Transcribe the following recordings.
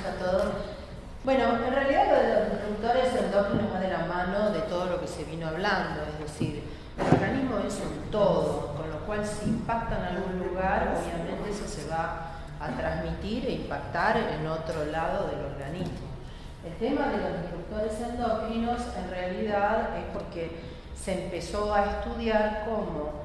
noches a todos. Bueno, en realidad lo de los disruptores endócrinos va de la mano de todo lo que se vino hablando, es decir, el organismo es un todo, con lo cual si impacta en algún lugar, obviamente eso se va a transmitir e impactar en otro lado del organismo. El tema de los disruptores endocrinos en realidad es porque se empezó a estudiar cómo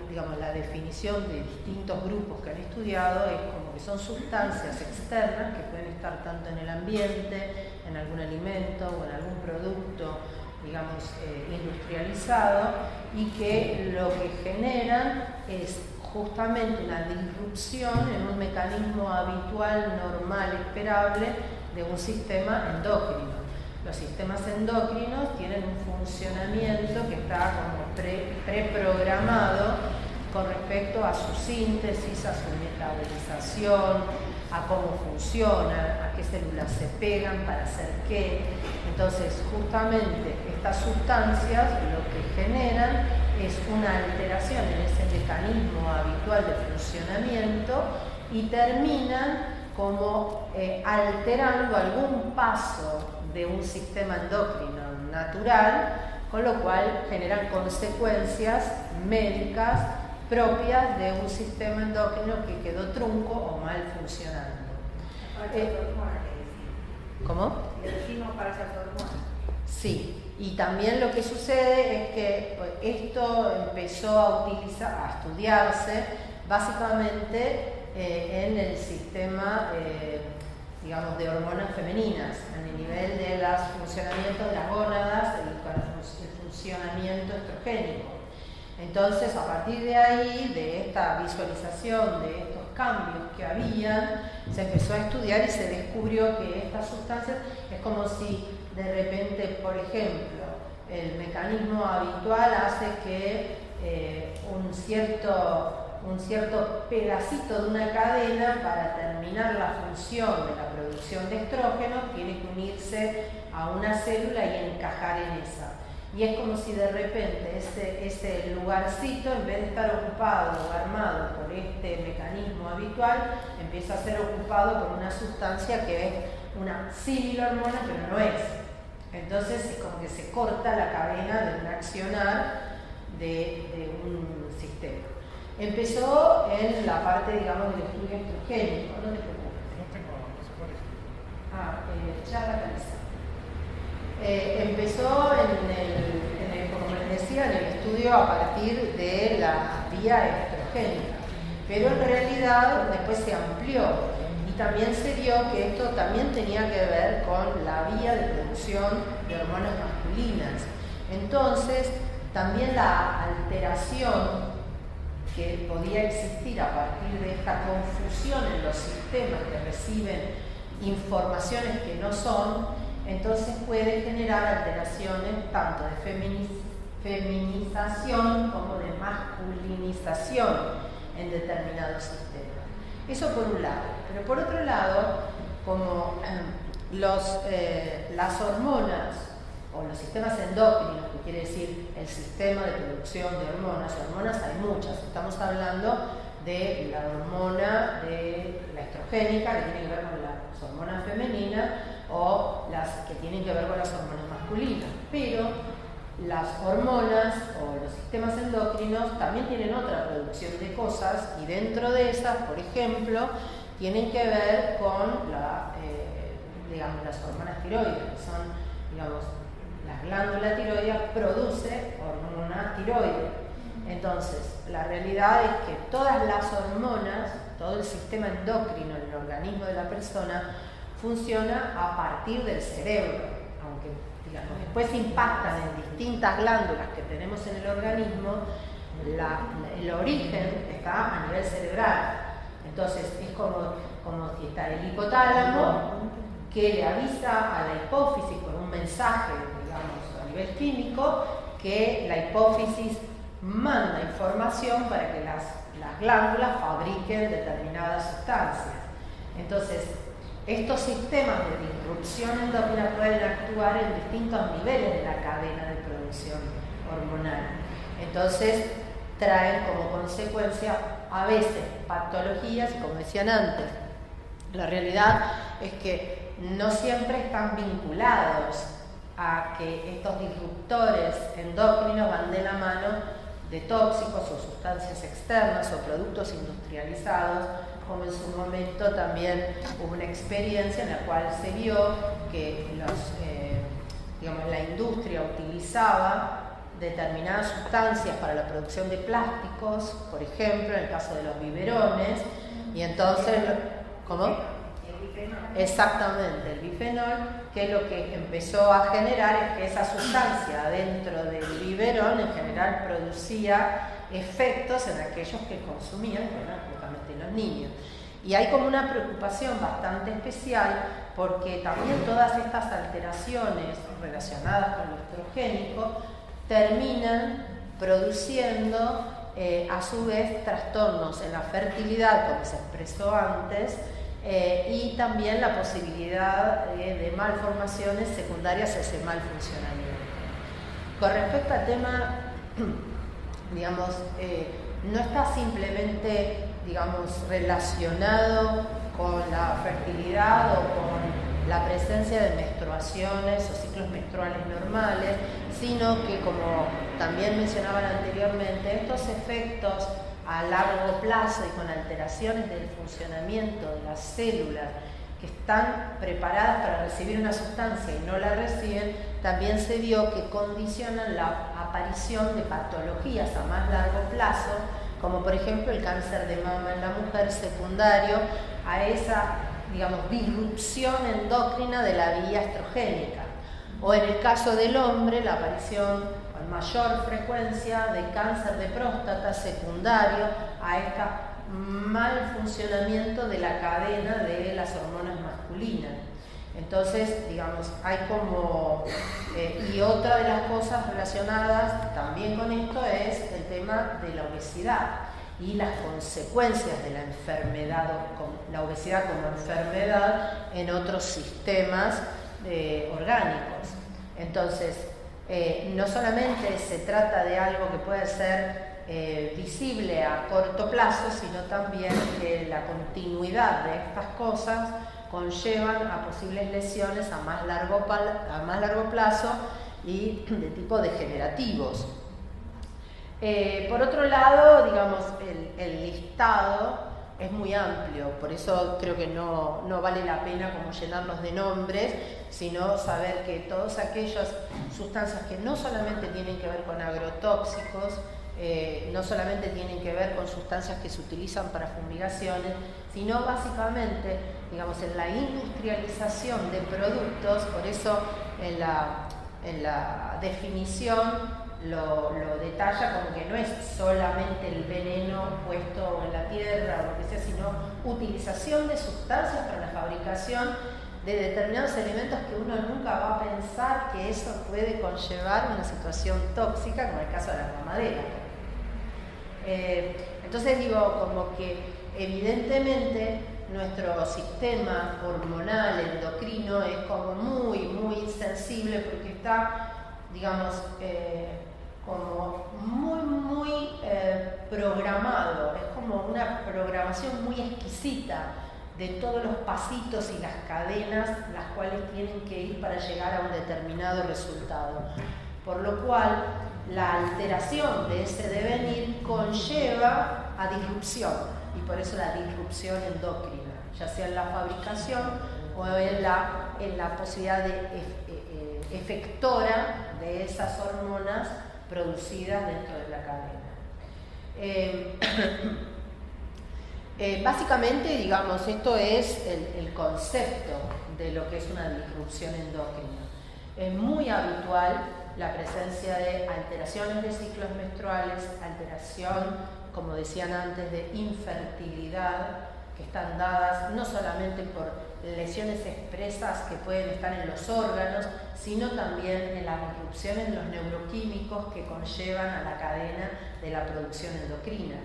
digamos, la definición de distintos grupos que han estudiado es como que son sustancias externas que pueden estar tanto en el ambiente, en algún alimento o en algún producto, digamos, industrializado, y que lo que generan es justamente una disrupción en un mecanismo habitual, normal, esperable de un sistema endocrino. Los sistemas endocrinos tienen un funcionamiento que está como preprogramado con respecto a su síntesis, a su metabolización, a cómo funciona, a qué células se pegan para hacer qué. Entonces, justamente estas sustancias lo que generan es una alteración en ese mecanismo habitual de funcionamiento y terminan como alterando algún paso de un sistema endocrino natural, con lo cual generan consecuencias médicas propias de un sistema endocrino que quedó trunco o mal funcionando. ¿Cómo? Sí, y también lo que sucede es que esto empezó a estudiarse básicamente en el sistema digamos, de hormonas femeninas, en el nivel de los funcionamientos de las gónadas y con el funcionamiento estrogénico. Entonces, a partir de ahí, de esta visualización de estos cambios que había, se empezó a estudiar y se descubrió que estas sustancias es como si de repente, por ejemplo, el mecanismo habitual hace que un cierto pedacito de una cadena, para terminar la función de la producción de estrógeno, tiene que unirse a una célula y encajar en esa. Y es como si de repente ese lugarcito, en vez de estar ocupado o armado por este mecanismo habitual, empieza a ser ocupado por una sustancia que es una similhormona, pero no es. Entonces es como que se corta la cadena de un accionar de un sistema. Empezó en la parte, digamos, del estudio estrogénico. No te preocupes. No tengo, no se puede. Ya la realizé. Empezó como les decía, en el estudio a partir de la vía estrogénica, pero en realidad después se amplió y también se vio que esto también tenía que ver con la vía de producción de hormonas masculinas. Entonces, también la alteración que podía existir a partir de esta confusión en los sistemas que reciben informaciones que no son, entonces puede generar alteraciones tanto de feminización como de masculinización en determinados sistemas. Eso por un lado. Pero por otro lado, como las hormonas o los sistemas endócrinos, que quiere decir el sistema de producción de hormonas hay muchas, estamos hablando de la hormona de la estrogénica, que tiene que ver con las hormonas femeninas, o las que tienen que ver con las hormonas masculinas, pero las hormonas o los sistemas endocrinos también tienen otra producción de cosas, y dentro de esas, por ejemplo, tienen que ver con digamos, las hormonas tiroides, que son, digamos, la glándula tiroidea produce hormona tiroide. Entonces, la realidad es que todas las hormonas, todo el sistema endocrino en el organismo de la persona funciona a partir del cerebro, aunque, digamos, después impactan en distintas glándulas que tenemos en el organismo. El origen está a nivel cerebral. Entonces, es como si está el hipotálamo, que le avisa a la hipófisis con un mensaje, digamos, a nivel químico, que la hipófisis manda información para que las glándulas fabriquen determinadas sustancias. Entonces, estos sistemas de disrupción endocrina pueden actuar en distintos niveles de la cadena de producción hormonal. Entonces, traen como consecuencia a veces patologías, y como decían antes, La realidad es que no siempre están vinculados a que estos disruptores endocrinos van de la mano de tóxicos o sustancias externas o productos industrializados, como en su momento también hubo una experiencia en la cual se vio que la industria utilizaba determinadas sustancias para la producción de plásticos, por ejemplo, en el caso de los biberones, y entonces, ¿cómo? El bifenol. Exactamente, el bifenol, que lo que empezó a generar es que esa sustancia dentro del biberón en general producía efectos en aquellos que consumían, que eran justamente los niños. Y hay como una preocupación bastante especial porque también todas estas alteraciones relacionadas con lo estrogénico terminan produciendo a su vez trastornos en la fertilidad, como se expresó antes, y también la posibilidad de malformaciones secundarias a ese mal funcionamiento. Con respecto al tema, digamos, no está simplemente, digamos, relacionado con la fertilidad o con la presencia de menstruaciones o ciclos menstruales normales, sino que, como también mencionaban anteriormente, estos efectos a largo plazo y con alteraciones del funcionamiento de las células que están preparadas para recibir una sustancia y no la reciben, también se vio que condicionan la aparición de patologías a más largo plazo, como por ejemplo el cáncer de mama en la mujer secundario a esa, digamos, disrupción endocrina de la vía estrogénica, o en el caso del hombre la aparición con mayor frecuencia de cáncer de próstata secundario a este mal funcionamiento de la cadena de las hormonas masculinas. Entonces, digamos, hay como... y otra de las cosas relacionadas también con esto es el tema de la obesidad y las consecuencias de la enfermedad, la obesidad como enfermedad en otros sistemas orgánicos. Entonces, no solamente se trata de algo que puede ser visible a corto plazo, sino también que la continuidad de estas cosas conllevan a posibles lesiones a más largo plazo y de tipo degenerativos. Por otro lado, digamos, el listado es muy amplio, por eso creo que no vale la pena como llenarnos de nombres, sino saber que todas aquellas sustancias que no solamente tienen que ver con agrotóxicos, no solamente tienen que ver con sustancias que se utilizan para fumigaciones, sino básicamente, digamos, en la industrialización de productos. Por eso en la definición lo detalla como que no es solamente el veneno puesto en la tierra o lo que sea, sino utilización de sustancias para la fabricación de determinados elementos que uno nunca va a pensar que eso puede conllevar una situación tóxica, como el caso de la mamadera. Entonces digo, como que evidentemente nuestro sistema hormonal endocrino es como muy sensible porque está, digamos, como muy programado, es como una programación muy exquisita de todos los pasitos y las cadenas las cuales tienen que ir para llegar a un determinado resultado. Por lo cual, la alteración de ese devenir conlleva a disrupción, y por eso la disrupción endocrina, ya sea en la fabricación o en la posibilidad de efectora de esas hormonas producidas dentro de la cadena. Básicamente, digamos, esto es el concepto de lo que es una disrupción endocrina. Es muy habitual la presencia de alteraciones de ciclos menstruales, alteración, como decían antes, de infertilidad, que están dadas no solamente por lesiones expresas que pueden estar en los órganos, sino también en las disrupciones de los neuroquímicos que conllevan a la cadena de la producción endocrina.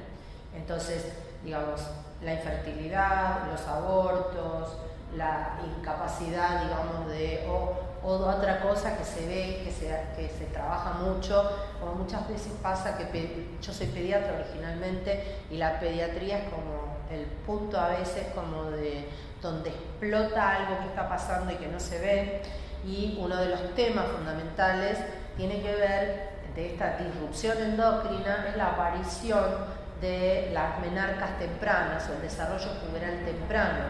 Entonces, digamos, la infertilidad, los abortos, la incapacidad, digamos, o otra cosa que se ve, que se trabaja mucho, como muchas veces pasa que yo soy pediatra originalmente y la pediatría es como el punto a veces como de donde explota algo que está pasando y que no se ve, y uno de los temas fundamentales tiene que ver de esta disrupción endocrina es la aparición de las menarcas tempranas o el desarrollo puberal temprano,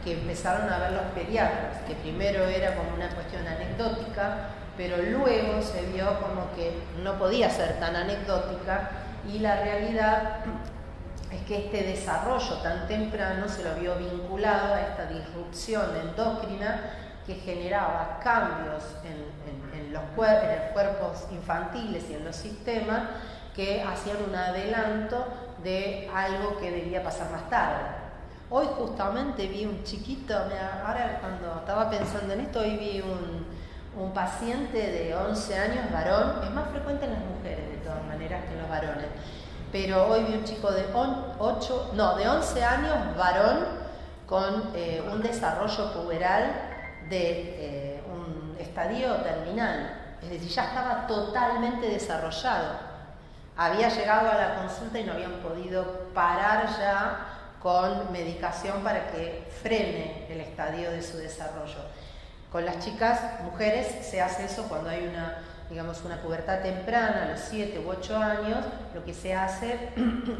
que empezaron a ver los pediatras, que primero era como una cuestión anecdótica, pero luego se vio como que no podía ser tan anecdótica, y la realidad es que este desarrollo tan temprano se lo vio vinculado a esta disrupción endocrina que generaba cambios en los cuerpos infantiles y en los sistemas que hacían un adelanto de algo que debía pasar más tarde. Hoy justamente vi un chiquito, ahora cuando estaba pensando en esto, hoy vi un paciente de 11 años, varón, es más frecuente en las mujeres de todas maneras que en los varones, pero hoy vi un chico de 11 años, varón, con un desarrollo puberal de un estadio terminal, es decir, ya estaba totalmente desarrollado. Había llegado a la consulta y no habían podido parar ya con medicación para que frene el estadio de su desarrollo. Con las chicas, mujeres, se hace eso cuando hay una pubertad temprana, a los 7 u 8 años, lo que se hace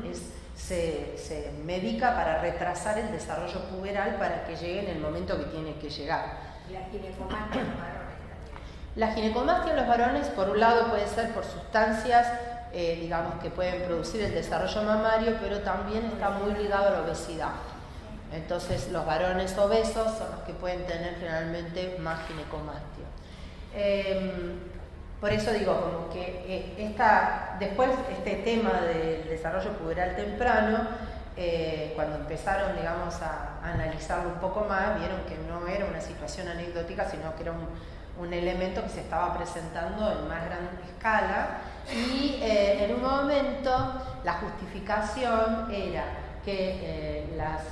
es se medica para retrasar el desarrollo puberal para que llegue en el momento que tiene que llegar. La ginecomastia en los varones también. La ginecomastia en los varones, por un lado, puede ser por sustancias que pueden producir el desarrollo mamario, pero también está muy ligado a la obesidad. Entonces, los varones obesos son los que pueden tener generalmente más ginecomastia. Por eso digo, como que después este tema del desarrollo puberal temprano, cuando empezaron, a analizarlo un poco más, vieron que no era una situación anecdótica, sino que era un elemento que se estaba presentando en más gran escala, y en un momento la justificación era que las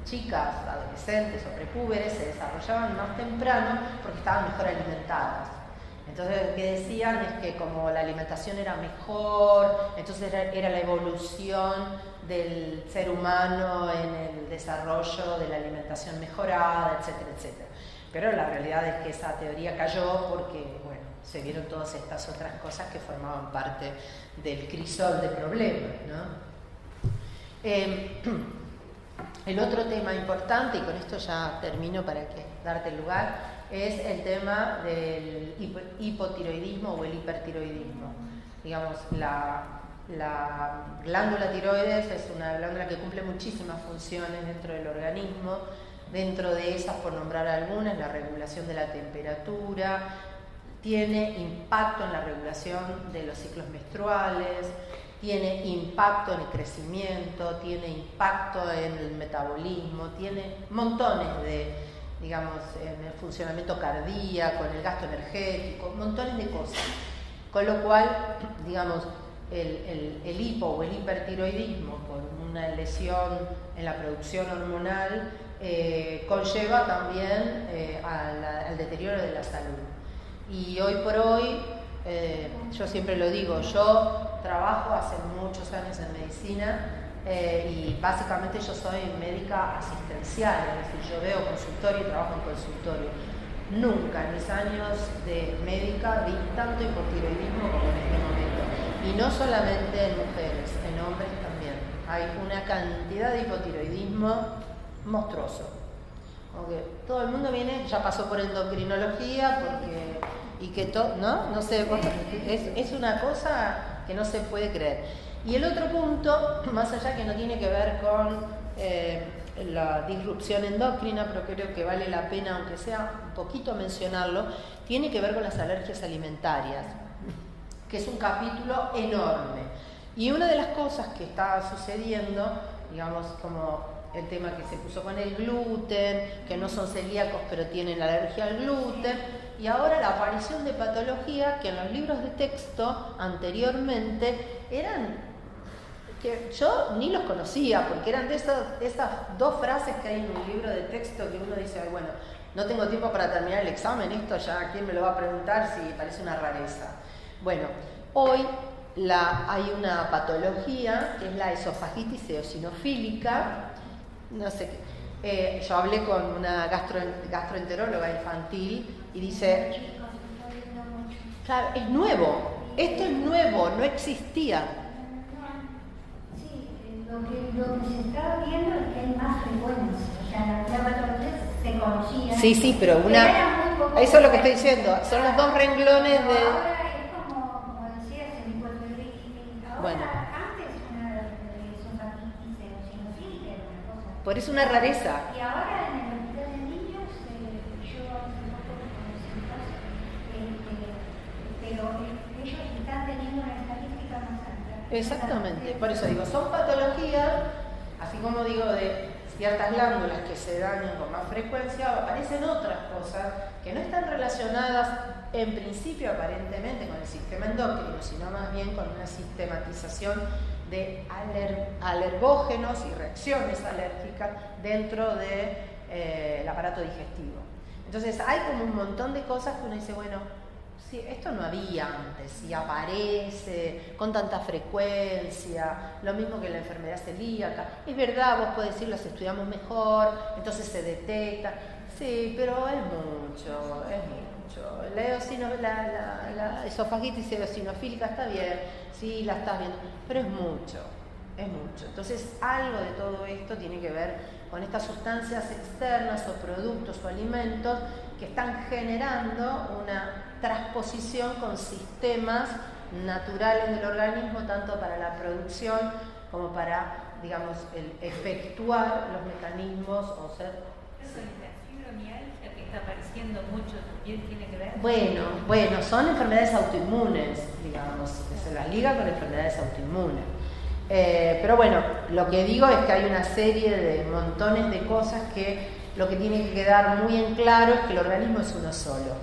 chicas, adolescentes o prepúberes se desarrollaban más temprano porque estaban mejor alimentadas. Entonces lo que decían es que como la alimentación era mejor, entonces era la evolución del ser humano en el desarrollo de la alimentación mejorada, etcétera, etcétera. Pero la realidad es que esa teoría cayó porque, se vieron todas estas otras cosas que formaban parte del crisol de problemas, ¿no? El otro tema importante, y con esto ya termino para darte el lugar, es el tema del hipotiroidismo o el hipertiroidismo. La glándula tiroides es una glándula que cumple muchísimas funciones dentro del organismo. Dentro de esas, por nombrar algunas, la regulación de la temperatura, tiene impacto en la regulación de los ciclos menstruales, tiene impacto en el crecimiento, tiene impacto en el metabolismo, tiene montones en el funcionamiento cardíaco, en el gasto energético, montones de cosas. Con lo cual, el hipo o el hipertiroidismo por una lesión en la producción hormonal conlleva también al deterioro de la salud. Y hoy por hoy, yo siempre lo digo, yo trabajo hace muchos años en medicina y básicamente yo soy médica asistencial, es decir, yo veo consultorio y trabajo en consultorio. Nunca en mis años de médica vi tanto hipotiroidismo como en este momento. Y no solamente en mujeres, en hombres también. Hay una cantidad de hipotiroidismo monstruoso. Okay. Todo el mundo ya pasó por endocrinología no sé, es una cosa que no se puede creer. Y el otro punto, más allá que no tiene que ver con la disrupción endocrina, pero creo que vale la pena, aunque sea un poquito mencionarlo, tiene que ver con las alergias alimentarias, que es un capítulo enorme. Y una de las cosas que está sucediendo, como el tema que se puso con el gluten, que no son celíacos pero tienen alergia al gluten, y ahora la aparición de patologías que en los libros de texto anteriormente eran, que yo ni los conocía, porque eran de esas dos frases que hay en un libro de texto que uno dice, no tengo tiempo para terminar el examen, esto ya, ¿quién me lo va a preguntar si parece una rareza? Hoy hay una patología que es la esofagitis eosinofílica, no sé qué. Yo hablé con una gastroenteróloga infantil y dice, claro, es nuevo, esto es nuevo, no existía. Sí, lo que se está viendo es que hay más frecuencia, o sea, la patología se conocía. Sí, pero eso es lo que estoy diciendo, son los dos renglones de... Ahora es como decías, el hipotiroidismo. Ahora, Bueno. antes una esofagititis eosinofílica era una cosa. Por eso una rareza. Y ahora en el hospital de niños, yo hace poco conocí un caso, pero ellos están teniendo una estadística más alta. Exactamente, por eso digo, son patologías, así como digo, de ciertas glándulas que se dañan con más frecuencia, aparecen otras cosas que no están relacionadas en principio aparentemente con el sistema endocrino, sino más bien con una sistematización de alergógenos y reacciones alérgicas dentro del aparato digestivo. Entonces hay como un montón de cosas que uno dice, bueno, sí, esto no había antes y aparece con tanta frecuencia, lo mismo que la enfermedad celíaca. Es verdad, vos podés decir, las estudiamos mejor, entonces se detecta. Sí, pero es mucho. La esofagitis eosinofílica está bien, sí, la estás viendo, pero es mucho. Entonces, algo de todo esto tiene que ver con estas sustancias externas o productos o alimentos que están generando una transposición con sistemas naturales del organismo, tanto para la producción como para, digamos, el efectuar los mecanismos o ser... Fibromialgia que está apareciendo mucho también tiene que ver. Bueno, son enfermedades autoinmunes, digamos, se las liga con enfermedades autoinmunes. Pero bueno, lo que digo es que hay una serie de montones de cosas que lo que tiene que quedar muy en claro es que el organismo es uno solo.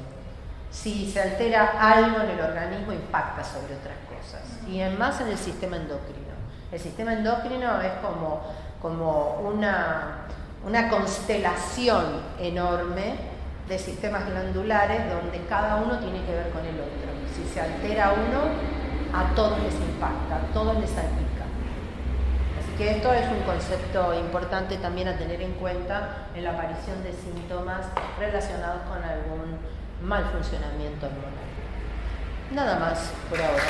Si se altera algo en el organismo, impacta sobre otras cosas. Y más en el sistema endocrino. El sistema endocrino es como una constelación enorme de sistemas glandulares donde cada uno tiene que ver con el otro. Si se altera uno, a todos les impacta, a todos les salpica. Así que esto es un concepto importante también a tener en cuenta en la aparición de síntomas relacionados con algún mal funcionamiento hormonal. Nada más por ahora.